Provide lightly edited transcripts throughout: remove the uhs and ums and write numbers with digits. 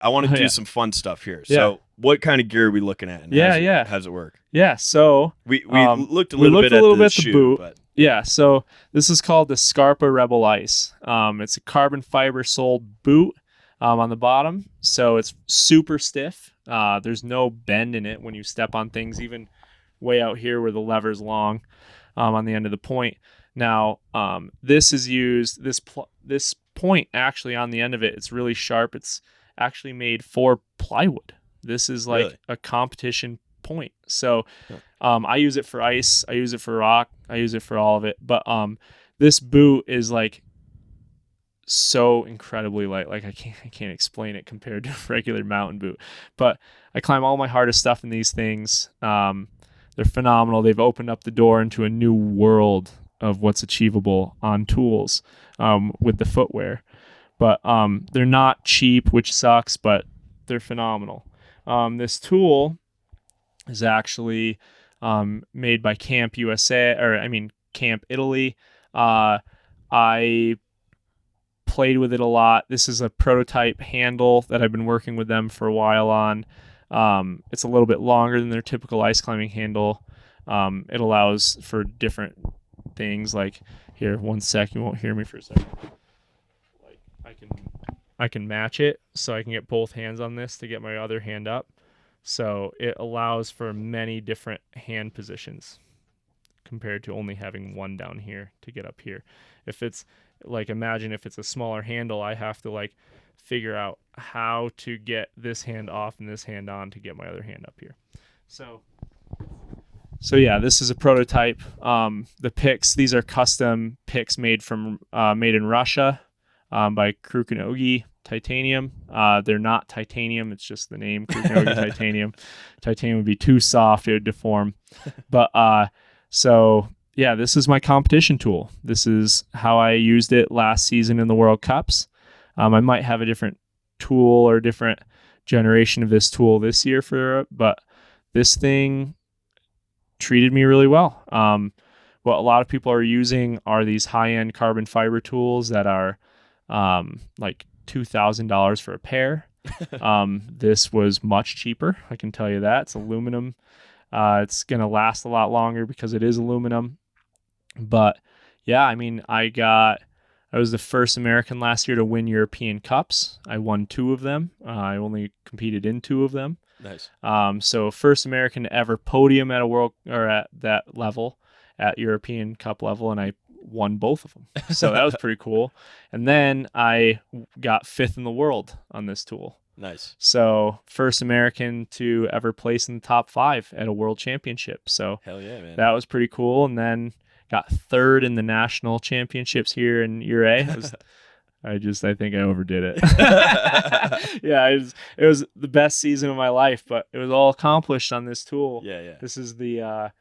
I want to do some fun stuff here. So what kind of gear are we looking at? And how does it work? Yeah. So we looked a little bit at the boot. But yeah. So this is called the Scarpa Rebel Ice. It's a carbon fiber soled boot on the bottom. So it's super stiff. There's no bend in it when you step on things, even way out here where the lever's long on the end of the point. Now, this is used, this point actually on the end of it, it's really sharp. It's actually made for plywood. This is like a competition point. So I use it for ice. I use it for rock. I use it for all of it. But this boot is like so incredibly light. Like I can't explain it compared to a regular mountain boot. But I climb all my hardest stuff in these things. They're phenomenal. They've opened up the door into a new world of what's achievable on tools with the footwear. But they're not cheap, which sucks, but they're phenomenal. This tool is actually made by Camp Italy. I played with it a lot. This is a prototype handle that I've been working with them for a while on. It's a little bit longer than their typical ice climbing handle. It allows for different things, like here, one sec, you won't hear me for a second. Like I can match it so I can get both hands on this to get my other hand up. So it allows for many different hand positions compared to only having one down here to get up here. If it's like, imagine if it's a smaller handle, I have to like figure out how to get this hand off and this hand on to get my other hand up here. So yeah, this is a prototype. The picks, these are custom picks made in Russia by Krukonogi Titanium. They're not titanium, it's just the name, Krukonogi Titanium. Titanium would be too soft, it would deform. But so yeah, this is my competition tool. This is how I used it last season in the World Cups. I might have a different tool or different generation of this tool this year but this thing treated me really well. What a lot of people are using are these high-end carbon fiber tools that are like $2,000 for a pair. This was much cheaper, I can tell you that. It's aluminum. It's going to last a lot longer because it is aluminum. But yeah, I mean, I was the first American last year to win European Cups. I won 2 of them. I only competed in 2 of them. Nice. So first American to ever podium at at that level, at European Cup level, and I won both of them. So that was pretty cool. And then I got 5th in the world on this tool. Nice. So first American to ever place in the top 5 at a world championship. So hell yeah, man. That was pretty cool. And then got 3rd in the national championships here in Ouray. I think I overdid it. Yeah, it was the best season of my life, but it was all accomplished on this tool. Yeah. This is the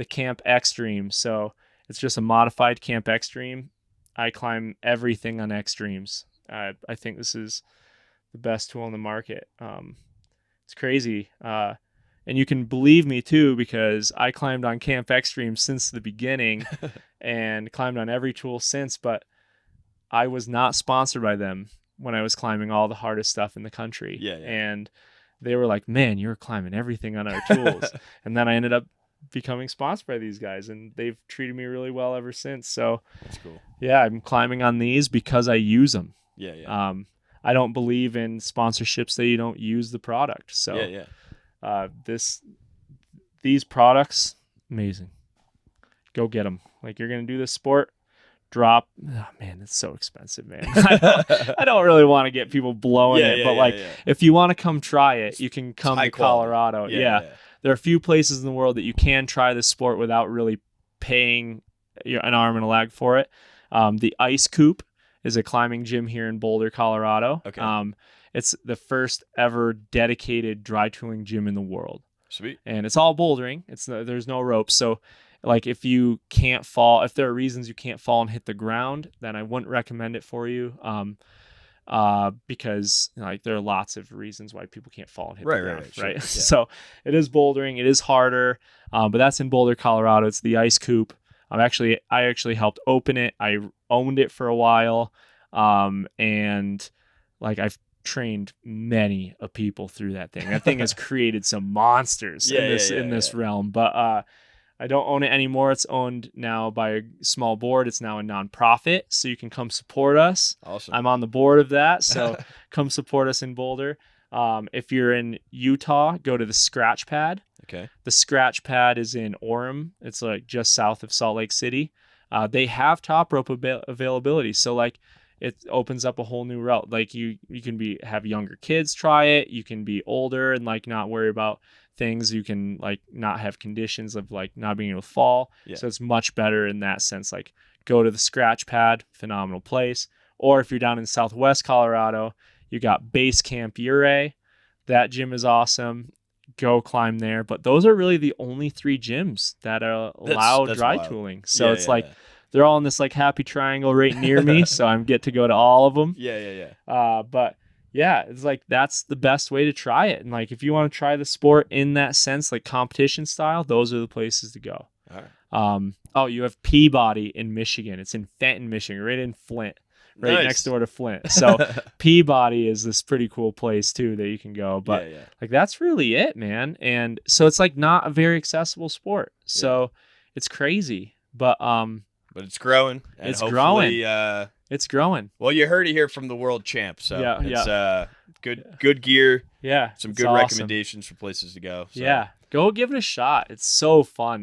Camp Extreme. So it's just a modified Camp Extreme. I climb everything on Extremes. I think this is the best tool on the market. It's crazy. And you can believe me too, because I climbed on Camp Extreme since the beginning and climbed on every tool since, but I was not sponsored by them when I was climbing all the hardest stuff in the country. Yeah. And they were like, man, you're climbing everything on our tools. And then I ended up becoming sponsored by these guys, and they've treated me really well ever since. So that's cool. Yeah, I'm climbing on these because I use them. Yeah. I don't believe in sponsorships that you don't use the product. So yeah. These products, amazing. Go get them. Like, you're going to do this sport, drop. Oh, man, it's so expensive, man. I don't really want to get people blowing it, but if you want to come try it, you can come to Colorado. Yeah. There are a few places in the world that you can try this sport without really paying an arm and a leg for it. The Ice Coop is a climbing gym here in Boulder, Colorado. Okay. It's the first ever dedicated dry tooling gym in the world. Sweet. And it's all bouldering. There's no ropes. So like, if you can't fall, if there are reasons you can't fall and hit the ground, then I wouldn't recommend it for you. Because like, there are lots of reasons why people can't fall and hit the ground. Right. Sure. Yeah. So it is bouldering. It is harder. But that's in Boulder, Colorado. It's the Ice Coop. I actually helped open it. I owned it for a while. And like, I've trained many people through that thing. That thing has created some monsters in this realm. But I don't own it anymore. It's owned now by a small board. It's now a nonprofit, so you can come support us. Awesome. I'm on the board of that, so come support us in Boulder. If you're in Utah, go to the Scratch Pad. Okay. The Scratch Pad is in Orem. It's like just south of Salt Lake City. They have top rope availability, so like it opens up a whole new route. Like you can have younger kids try it. You can be older and like not worry about things. You can like not have conditions of like not being able to fall. Yeah. So it's much better in that sense. Like go to the Scratch Pad, phenomenal place. Or if you're down in Southwest Colorado, you got Basecamp Ouray. That gym is awesome. Go climb there. But those are really the only 3 gyms that allow dry tooling. So it's they're all in this like happy triangle right near me. So I get to go to all of them. But yeah, it's like that's the best way to try it. And like if you want to try the sport in that sense, like competition style, those are the places to go. All right. You have Peabody in Michigan. It's in Fenton, Michigan, right in Flint. Right next door to Flint. So Peabody is this pretty cool place too that you can go. But like that's really it, man. And so it's like not a very accessible sport. So it's crazy. But it's growing. And it's growing. It's growing. Well, you heard it here from the world champ. So it's good gear. Yeah. Some good recommendations for places to go. So. Yeah. Go give it a shot. It's so fun.